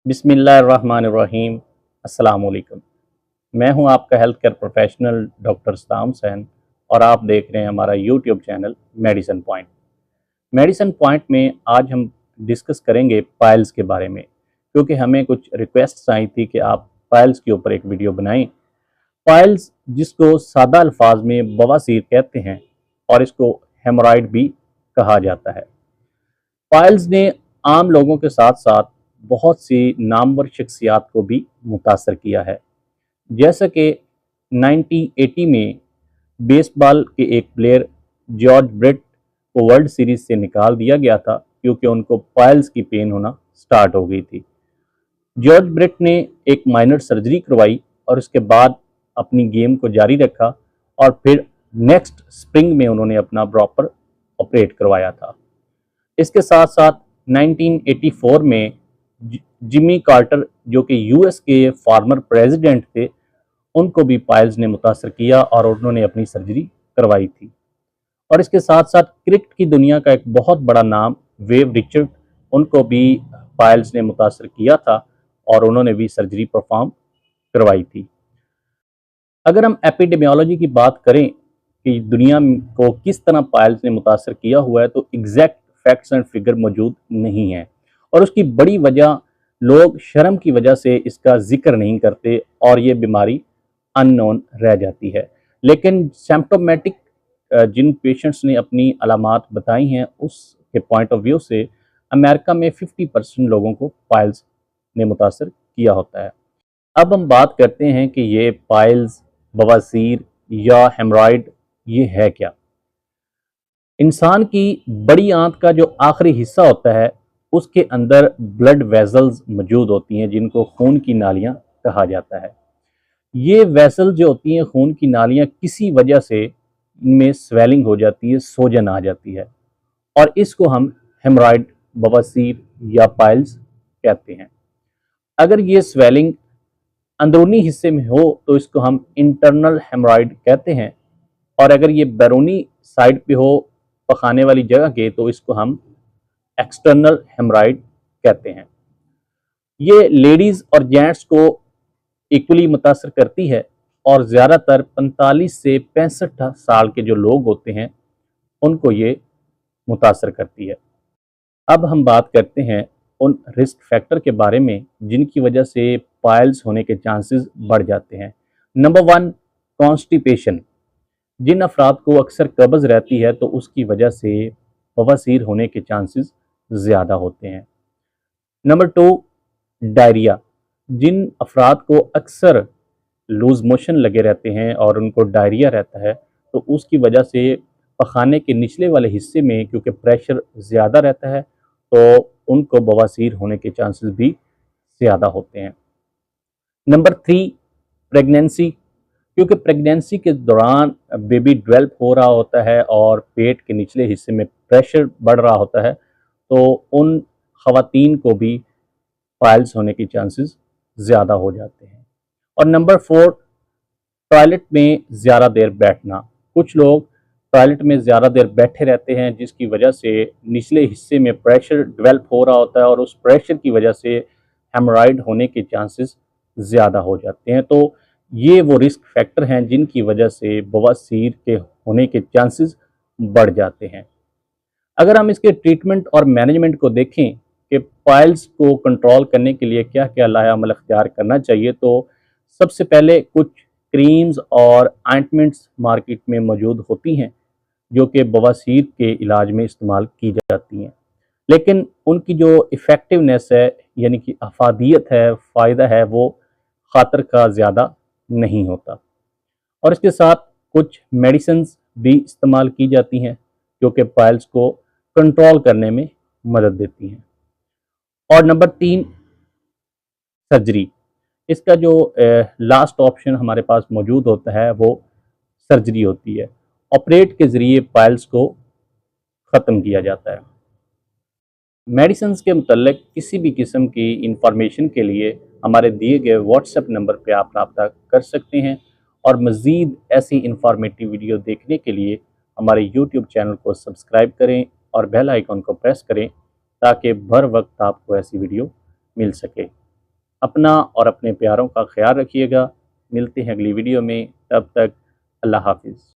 बिस्मिल्लाहिर्रहमानिर्रहीम। अस्सलाम वालेकुम। मैं हूं आपका health care professional doctor Saddam Hussain और आप देख रहे हैं हमारा YouTube channel medicine point. Medicine point में आज हम डिस्कस करेंगे पाइल्स के बारे में, क्योंकि हमें कुछ रिक्वेस्ट्स आई थी कि आप पाइल्स के ऊपर एक वीडियो बनाएं। पाइल्स, जिसको सादा अल्फाज में बवासीर कहते हैं और इसको हेमोराइड भी कहा जाता है। पाइल्स ने आम लोगों के साथ साथ बहुत सी नामवर शख्सियात को भी मुतासर किया है। जैसा कि 1980 में बेसबॉल के एक प्लेयर जॉर्ज ब्रेट को वर्ल्ड सीरीज से निकाल दिया गया था, क्योंकि उनको पाइल्स की पेन होना स्टार्ट हो गई थी। जॉर्ज ब्रेट ने एक माइनर सर्जरी करवाई और उसके बाद अपनी गेम को जारी रखा और फिर नेक्स्ट स्प्रिंग में उन्होंने अपना प्रॉपर ऑपरेट करवाया था। इसके साथ साथ 1984 में जिमी कार्टर, जो कि यूएस के फार्मर प्रेसिडेंट थे, उनको भी पाइल्स ने मुतासर किया और उन्होंने अपनी सर्जरी करवाई थी। और इसके साथ साथ क्रिकेट की दुनिया का एक बहुत बड़ा नाम वेव रिचर्ड, उनको भी पाइल्स ने मुतासर किया था और उन्होंने भी सर्जरी परफॉर्म करवाई थी। अगर हम एपिडेमियोलॉजी की बात करें कि दुनिया को किस तरह पाइल्स ने मुतासर किया हुआ है, तो एग्जैक्ट फैक्ट्स एंड फिगर मौजूद नहीं है और उसकी बड़ी वजह, लोग शर्म की वजह से इसका जिक्र नहीं करते और ये बीमारी अननोन रह जाती है। लेकिन सिम्प्टोमेटिक जिन पेशेंट्स ने अपनी अलामात बताई हैं, उसके पॉइंट ऑफ व्यू से अमेरिका में 50% लोगों को पाइल्स ने मुतासर किया होता है। अब हम बात करते हैं कि ये पाइल्स, बवासीर या हेमरॉइड ये है क्या। इंसान की बड़ी आंत का जो आखिरी हिस्सा होता है, उसके अंदर ब्लड वेसल्स मौजूद होती हैं, जिनको खून की नालियां कहा जाता है। ये वेसल जो होती हैं, खून की नालियां, किसी वजह से इनमें स्वेलिंग हो जाती है, सोजन आ जाती है और इसको हम हेमरॉइड, बवासीर या पाइल्स कहते हैं। अगर ये स्वेलिंग अंदरूनी हिस्से में हो तो इसको हम इंटरनल हेमरॉइड कहते हैं और अगर ये बैरूनी साइड पे हो, पखाने वाली जगह के, तो इसको हम एक्सटर्नल हेमरॉइड कहते हैं। ये लेडीज़ और जेंट्स को इक्वली मुतासर करती है और ज़्यादातर 45 से 65 साल के जो लोग होते हैं, उनको ये मुतासर करती है। अब हम बात करते हैं उन रिस्क फैक्टर के बारे में जिनकी वजह से पाइल्स होने के चांसेस बढ़ जाते हैं। Number 1, constipation. जिन अफराद को अक्सर कब्ज़ रहती है तो उसकी वजह से बवासीर होने के चांसेस ज़्यादा होते हैं। Number 2, diarrhoea. जिन अफराद को अक्सर लूज मोशन लगे रहते हैं और उनको डायरिया रहता है, तो उसकी वजह से पखाने के निचले वाले हिस्से में क्योंकि प्रेशर ज़्यादा रहता है, तो उनको बवासीर होने के चांसेस भी ज़्यादा होते हैं। Number 3, pregnancy. क्योंकि प्रेगनेंसी के दौरान बेबी डेवलप हो रहा होता है और पेट के निचले हिस्से में प्रेशर बढ़ रहा होता है, तो उन ख़वातीन को भी पाइल्स होने के चांसेस ज़्यादा हो जाते हैं। और नंबर 4, टॉयलेट में ज़्यादा देर बैठना। कुछ लोग टॉयलेट में ज़्यादा देर बैठे रहते हैं, जिसकी वजह से निचले हिस्से में प्रेशर डेवलप हो रहा होता है और उस प्रेशर की वजह से हेमरॉइड होने के चांसेस ज़्यादा हो जाते हैं। तो ये वो रिस्क फैक्टर हैं जिनकी वजह से बवासीर के होने के चांसेस बढ़ जाते हैं। अगर हम इसके ट्रीटमेंट और मैनेजमेंट को देखें कि पाइल्स को कंट्रोल करने के लिए क्या क्या लायामल अख्तियार करना चाहिए, तो सबसे पहले कुछ क्रीम्स और ऑइंटमेंट्स मार्केट में मौजूद होती हैं जो कि बवासीर के इलाज में इस्तेमाल की जाती हैं, लेकिन उनकी जो इफ़ेक्टिवनेस है, यानी कि अफादियत है, फ़ायदा है, वो खातर का ज़्यादा नहीं होता। और इसके साथ कुछ मेडिसिन्स भी इस्तेमाल की जाती हैं जो कि पाइल्स को कंट्रोल करने में मदद देती हैं। और नंबर 3, सर्जरी। इसका जो लास्ट ऑप्शन हमारे पास मौजूद होता है वो सर्जरी होती है। ऑपरेट के ज़रिए पाइल्स को ख़त्म किया जाता है। मेडिसिन्स के मतलब किसी भी किस्म की इंफॉर्मेशन के लिए हमारे दिए गए व्हाट्सएप नंबर पर आप रब्ता कर सकते हैं और मज़ीद ऐसी इंफॉर्मेटिव वीडियो देखने के लिए हमारे यूट्यूब चैनल को सब्सक्राइब करें और बेल आइकन को प्रेस करें ताकि हर वक्त आपको ऐसी वीडियो मिल सके। अपना और अपने प्यारों का ख्याल रखिएगा। मिलते हैं अगली वीडियो में, तब तक अल्लाह हाफिज़।